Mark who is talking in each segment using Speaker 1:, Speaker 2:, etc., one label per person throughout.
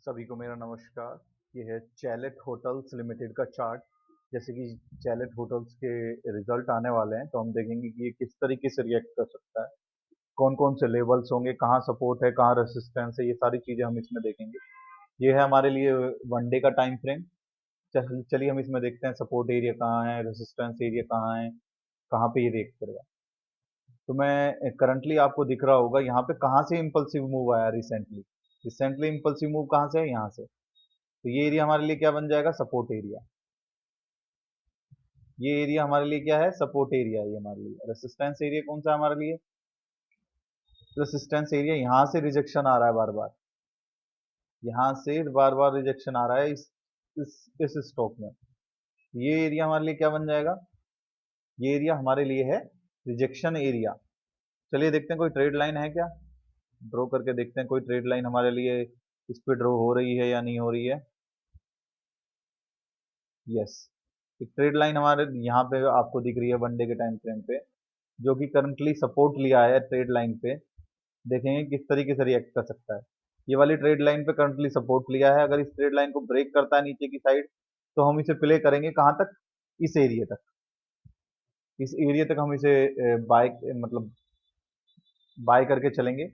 Speaker 1: सभी को मेरा नमस्कार। ये है चैलेट होटल्स लिमिटेड का चार्ट। जैसे कि चैलेट होटल्स के रिजल्ट आने वाले हैं, तो हम देखेंगे कि ये किस तरीके से रिएक्ट कर सकता है, कौन कौन से लेवल्स होंगे, कहाँ सपोर्ट है, कहाँ रेसिस्टेंस है, ये सारी चीजें हम इसमें देखेंगे। ये है हमारे लिए वनडे का टाइम फ्रेम। चलिए हम इसमें देखते हैं सपोर्ट एरिया कहाँ है, रेसिस्टेंस एरिया कहाँ है, कहाँ पे ये रिएक्ट करेगा। तो मैं करंटली आपको दिख रहा होगा यहाँ पे कहाँ से इम्पल्सिव मूव आया रिसेंटली। रिसेंटली इम्पल्सिव मूव कहाँ से है, यहाँ से। तो ये एरिया हमारे लिए क्या बन जाएगा, सपोर्ट एरिया। ये एरिया हमारे लिए क्या है, सपोर्ट एरिया। ये हमारे लिए रेसिस्टेंस एरिया कौन सा है हमारे लिए, रेसिस्टेंस एरिया। यहाँ से रिजेक्शन आ रहा है बार बार, यहाँ से बार बार रिजेक्शन आ रहा है इस स्टॉक में। ये एरिया हमारे लिए क्या बन जाएगा, ये एरिया हमारे लिए है रिजेक्शन एरिया। चलिए देखते हैं कोई ट्रेड लाइन है क्या, ड्रॉ करके देखते हैं कोई ट्रेड लाइन हमारे लिए इस पे ड्रॉ हो रही है या नहीं हो रही है। यस, एक ट्रेड लाइन हमारे यहाँ पे आपको दिख रही है वनडे के टाइम फ्रेम पे, जो कि करंटली सपोर्ट लिया है ट्रेड लाइन पे। देखेंगे किस तरीके से रिएक्ट कर सकता है। ये वाली ट्रेड लाइन पे करंटली सपोर्ट लिया है, अगर इस ट्रेड लाइन को ब्रेक करता है नीचे की साइड, तो हम इसे प्ले करेंगे कहाँ तक, इस एरिया तक। इस एरिया तक हम इसे बाय मतलब बाय करके चलेंगे,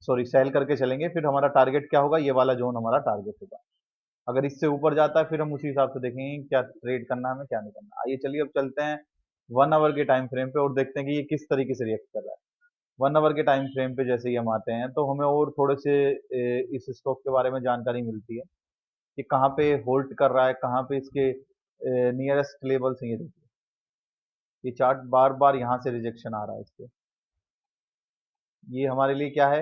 Speaker 1: सॉरी सेल करके चलेंगे। फिर हमारा टारगेट क्या होगा, ये वाला जोन हमारा टारगेट होगा। अगर इससे ऊपर जाता है फिर हम उसी हिसाब से देखेंगे क्या ट्रेड करना है हमें, क्या नहीं करना। आइए चलिए अब चलते हैं 1 आवर के टाइम फ्रेम पे और देखते हैं कि ये किस तरीके से रिएक्ट कर रहा है। 1 आवर के टाइम फ्रेम पे जैसे ही हम आते हैं, तो हमें और थोड़े से इस स्टॉक के बारे में जानकारी मिलती है कि कहाँ पे होल्ड कर रहा है, कहाँ पे इसके नियरेस्ट लेवल्स हैं। ये देखिए, ये चार्ट बार बार यहाँ से रिजेक्शन आ रहा है इसके। ये हमारे लिए क्या है,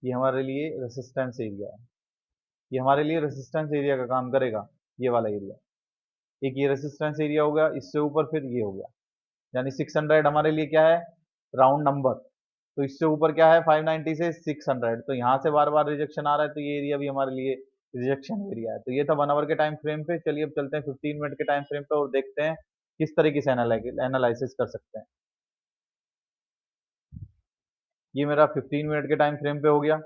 Speaker 1: ये हमारे लिए रेसिस्टेंस एरिया है। ये हमारे लिए रेसिस्टेंस एरिया का काम करेगा, ये वाला एरिया। एक ये रेसिस्टेंस एरिया हो गया, इससे ऊपर फिर ये हो गया, यानी 600 हमारे लिए क्या है, राउंड नंबर। तो इससे ऊपर क्या है, 590 से 600। तो यहाँ से बार बार रिजेक्शन आ रहा है, तो ये एरिया भी हमारे लिए रिजेक्शन एरिया है। तो ये था 1 आवर के टाइम फ्रेम पे। चलिए अब चलते हैं 15 मिनट के टाइम फ्रेम पे और देखते हैं किस तरीके से एनालिसिस कर सकते हैं। ये मेरा 15 मिनट के टाइम फ्रेम पे हो गया,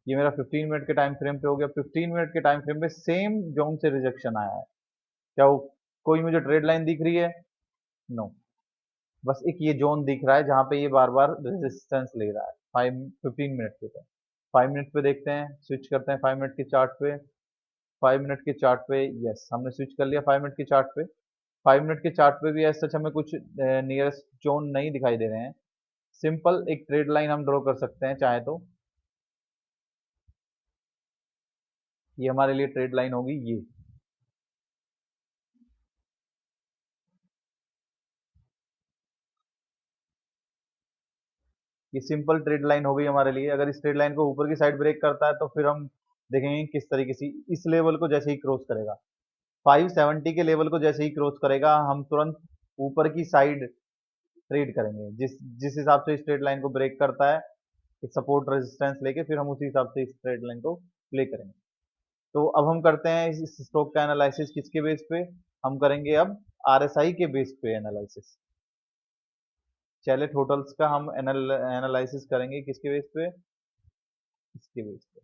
Speaker 1: ये मेरा 15 मिनट के टाइम फ्रेम पे हो गया। 15 मिनट के टाइम फ्रेम पे सेम जोन से रिजेक्शन आया है। क्या वो कोई मुझे ट्रेड लाइन दिख रही है, नो। बस एक ये जोन दिख रहा है जहां पे ये बार बार रेजिस्टेंस ले रहा है। 15 मिनट के पे, 5 मिनट पे देखते हैं, स्विच करते हैं 5 मिनट के चार्ट पे। 5 मिनट के चार्ट पे, यस हमने स्विच कर लिया 5 मिनट के चार्ट पे। 5 मिनट के चार्ट पे भी ऐसा सच हमें कुछ नियरेस्ट जोन नहीं दिखाई दे रहे हैं। सिंपल एक ट्रेड लाइन हम ड्रॉ कर सकते हैं चाहे तो। ये हमारे लिए ट्रेड लाइन होगी ये सिंपल ट्रेड लाइन हो गई हमारे लिए। अगर इस ट्रेड लाइन को ऊपर की साइड ब्रेक करता है, तो फिर हम देखेंगे किस तरीके से इस लेवल को जैसे ही क्रॉस करेगा, 570 के लेवल को जैसे ही क्रॉस करेगा, हम तुरंत ऊपर की साइड ट्रेड करेंगे। जिस जिस हिसाब से इस ट्रेड लाइन को ब्रेक करता है, सपोर्ट रेजिस्टेंस लेके, फिर हम उसी हिसाब से इस ट्रेड लाइन को प्ले करेंगे। तो अब हम करते हैं इस स्टॉक का एनालिसिस किसके बेस पे, हम करेंगे अब आरएसआई के बेस पे एनालिसिस। चैलेट होटल्स का हम एनालिसिस करेंगे किसके बेस पे, इसके बेस पे,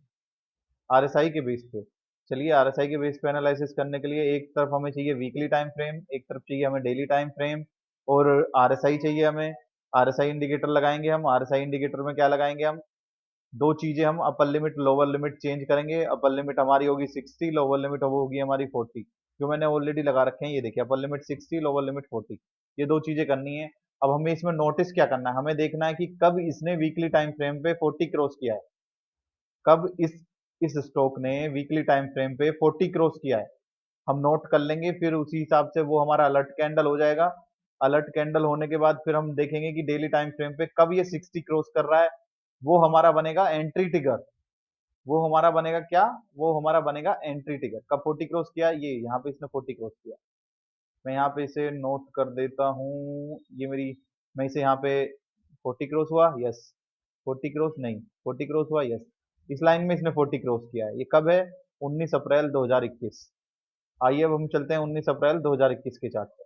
Speaker 1: आरएसआई के बेस पे। चलिए आरएसआई के बेस पे एनालिसिस करने के लिए एक तरफ हमें चाहिए वीकली टाइम फ्रेम, एक तरफ चाहिए हमें डेली टाइम फ्रेम, और आरएसआई चाहिए हमें। आरएसआई इंडिकेटर लगाएंगे हम। आरएसआई इंडिकेटर में क्या लगाएंगे हम, दो चीजें, हम upper limit lower limit change करेंगे। अपर लिमिट हमारी होगी 60, लोअर लिमिट होगी हमारी 40, जो मैंने ऑलरेडी लगा रखे हैं। ये देखिए, अपर लिमिट 60, लोअर लिमिट 40, ये दो चीजें करनी है। अब हमें इसमें नोटिस क्या करना है, हमें देखना है कि कब इसने वीकली टाइम फ्रेम पे 40 क्रॉस किया है, कब इस स्टॉक ने वीकली टाइम फ्रेम पे 40 क्रॉस किया है। हम नोट कर लेंगे, फिर उसी हिसाब से वो हमारा अलर्ट कैंडल हो जाएगा। अलर्ट कैंडल होने के बाद फिर हम देखेंगे कि डेली टाइम फ्रेम पे कब ये 60 क्रॉस कर रहा है। वो हमारा बनेगा एंट्री टिगर। वो हमारा बनेगा क्या, वो हमारा बनेगा एंट्री टिगर। कब 40 क्रॉस किया, ये यहाँ पे इसने 40 क्रॉस किया। मैं यहाँ पे इसे नोट कर देता हूँ, ये मेरी, मैं इसे यहाँ पे 40 क्रॉस हुआ, यस। 40 क्रॉस नहीं, 40 क्रॉस हुआ, यस। इस लाइन में इसने 40 क्रॉस किया है। ये कब है, 19 अप्रैल 2021। आइए अब हम चलते हैं 19 अप्रैल 2021 के चार्ट पे।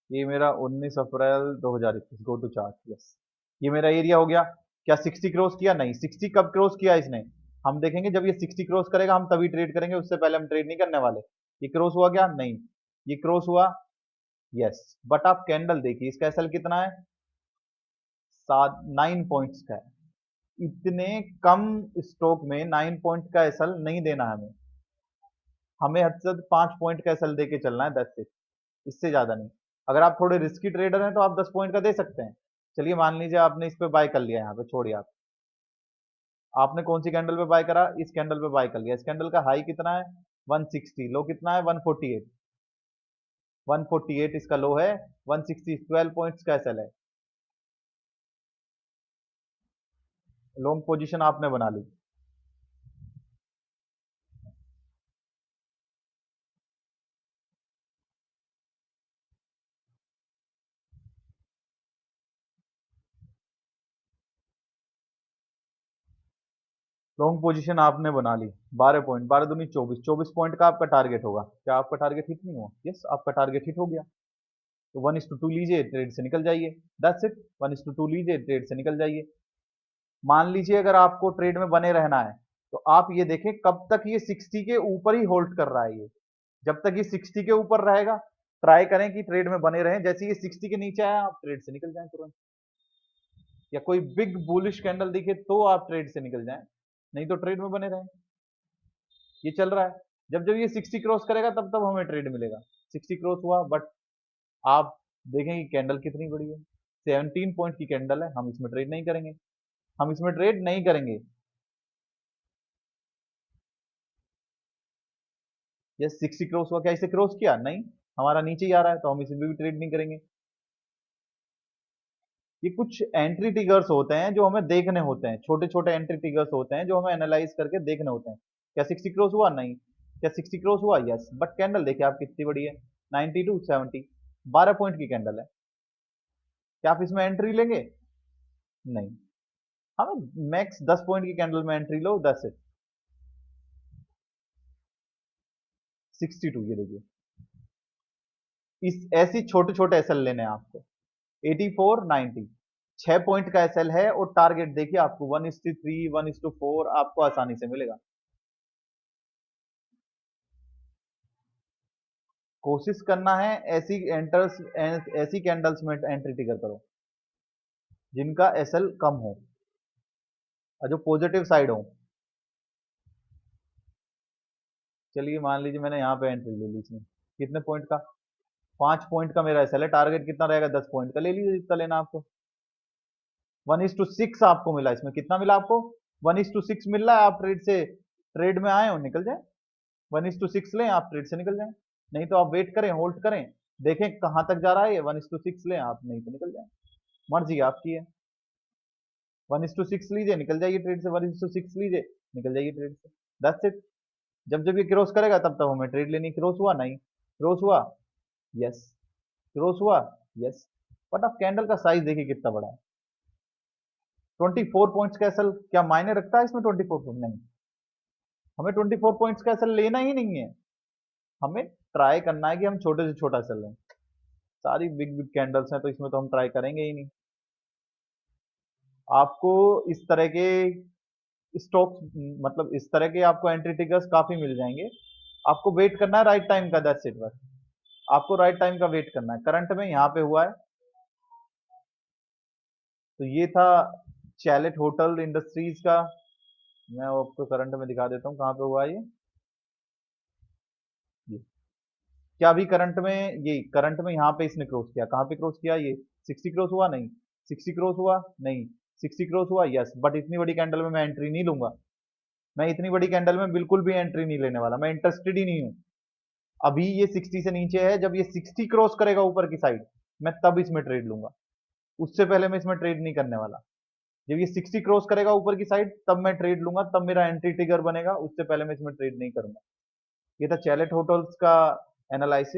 Speaker 1: ये मेरा 19 अप्रैल 2021, गो टू चार्ट। यस, ये मेरा एरिया हो गया। क्या 60 क्रॉस किया? नहीं। 60 कब क्रॉस किया इसने? हम देखेंगे जब ये 60 क्रॉस करेगा हम तभी ट्रेड करेंगे, उससे पहले हम ट्रेड नहीं करने वाले। ये क्रॉस हुआ क्या? नहीं। ये क्रॉस हुआ? यस। बट आप कैंडल देखिए, इसका एसएल कितना है? 9 पॉइंट्स का है। इतने कम स्टॉक में 9 पॉइंट का एसएल नहीं देना है हमें। हमें हद से 5 पॉइंट का एसएल दे के चलना है, 10 से, इससे ज्यादा नहीं। अगर आप थोड़े रिस्की ट्रेडर हैं तो आप 10 पॉइंट का दे सकते हैं। चलिए मान लीजिए आपने इस पे बाय कर लिया, यहाँ पे छोड़िए आप। आपने कौन सी कैंडल पे बाय करा? इस कैंडल पे बाय कर लिया। इस कैंडल का हाई कितना है? 160। लो कितना है? 148। 148 इसका लो है। 160, 12 पॉइंट्स का एसएल है। लॉन्ग पोजीशन आपने बना ली। लॉन्ग पोजीशन आपने बना ली। 12 पॉइंट, 12 दूनी 24, 24 पॉइंट का आपका टारगेट होगा। क्या आपका टारगेट हिट नहीं हुआ? यस, आपका टारगेट हिट हो गया। तो 1:2 लीजिए, ट्रेड से निकल जाइए। That's it. 1:2 लीजिए, ट्रेड से निकल जाइए। मान लीजिए अगर आपको ट्रेड में बने रहना है तो आप ये देखें कब तक ये 60 के ऊपर ही होल्ड कर रहा है। ये जब तक ये 60 के ऊपर रहेगा ट्राई करें कि ट्रेड में बने रहें। जैसे ये 60 के नीचे आया आप ट्रेड से निकल जाएं तुरंत, या कोई बिग बुलिश कैंडल दिखे तो आप ट्रेड से निकल जाएं, नहीं तो ट्रेड में बने रहें। ये चल रहा है। जब जब ये 60 क्रॉस करेगा तब तब हमें ट्रेड मिलेगा। 60 क्रॉस हुआ, बट आप देखेंगे कैंडल कितनी बड़ी है। 17 पॉइंट की कैंडल है। हम इसमें ट्रेड नहीं करेंगे। हम इसमें ट्रेड नहीं करेंगे। ये 60 क्रॉस हुआ, क्या इसे क्रॉस किया? नहीं। हमारा नीचे ही आ रहा है तो हम इसे भी ट्रेड नहीं करेंगे। ये कुछ एंट्री ट्रिगर्स होते हैं जो हमें देखने होते हैं, छोटे छोटे एंट्री ट्रिगर्स होते हैं जो हमें एनालाइज करके देखने होते हैं। क्या 60 क्रॉस हुआ? नहीं। क्या 60 क्रॉस हुआ? यस। बट कैंडल देखिए आप कितनी बड़ी है। 92, 70, 12 पॉइंट की कैंडल है। क्या आप इसमें एंट्री लेंगे? नहीं। हमें मैक्स 10 पॉइंट की कैंडल में एंट्री लो, 10 है। 62, ये देखिए। इस ऐसी छोटे छोटे एसएल लेने हैं आपको। 84, 90, 6 पॉइंट का एसएल है और टारगेट देखिए आपको 1:3, 1:4 आपको आसानी से मिलेगा। कोशिश करना है ऐसी कैंडल्स में एंट्री ट्रिगर करो जिनका एसएल कम हो और जो पॉजिटिव साइड हो। चलिए मान लीजिए मैंने यहाँ पे एंट्री ले ली इसमें। कितने पॉइंट का? 5 पॉइंट का मेरा एसएल है। टारगेट कितना रहेगा? 10 पॉइंट का। ले लीजिए जितना लेना आपको। 1:6 आपको मिला। इसमें कितना मिला आपको? 1:6 मिल रहा है। आप ट्रेड में आए हो, निकल जाए। 1:6 लें, आप ट्रेड से निकल जाएं। नहीं तो आप वेट करें, होल्ड करें, देखें कहां तक जा रहा है ये। 1:6 लें आप, नहीं तो निकल जाए। मर्जी आपकी है। 1:6 लीजिए, निकल जाइए ट्रेड से। 1:6 लीजिए, निकल जाइए ट्रेड से। That's it. जब जब ये क्रॉस करेगा तब तब हमें ट्रेड लेनी। क्रॉस हुआ? नहीं। क्रॉस हुआ? यस। क्रॉस हुआ? यस। बट आप कैंडल का साइज देखिए कितना बड़ा है। 24 पॉइंट्स का एसएल क्या मायने रखता है इसमें? 24 पॉइंट नहीं। हमें 24 पॉइंट्स का एसएल लेना ही नहीं है। हमें ट्राई करना है कि हम छोटे से छोटा एसएल लें। सारी बिग बिग कैंडल्स हैं तो इसमें तो हम ट्राई करेंगे ही नहीं। आपको इस तरह के स्टॉक्स, मतलब इस तरह के आपको एंट्री ट्रिगर्स काफी मिल जाएंगे। आपको वेट करना है राइट टाइम का। दैट्स इट बस। आपको राइट टाइम का वेट करना है। करंट में यहाँ पे हुआ है। तो ये था चैलेट होटल इंडस्ट्रीज का। मैं आपको करंट में दिखा देता हूँ कहाँ पे हुआ है ये। क्या अभी करंट में यहाँ पे इसने क्रॉस किया? कहाँ पे क्रॉस किया ये? 60 क्रॉस हुआ? नहीं। 60 क्रॉस हुआ? नहीं। 60 क्रॉस हुआ? यस। बट इतनी बड़ी कैंडल में मैं एंट्री नहीं लूंगा। मैं इतनी बड़ी कैंडल में बिल्कुल भी एंट्री नहीं लेने वाला। मैं इंटरेस्टेड ही नहीं हूँ। अभी ये 60 से नीचे है। जब ये 60 क्रॉस करेगा ऊपर की साइड, मैं तब इसमें ट्रेड लूंगा। उससे पहले मैं इसमें ट्रेड नहीं करने वाला। जब ये 60 क्रॉस करेगा ऊपर की साइड तब मैं ट्रेड लूंगा, तब मेरा एंट्री ट्रिगर बनेगा। उससे पहले मैं इसमें ट्रेड नहीं करूंगा। ये था चैलेट होटल्स का एनालिसिस।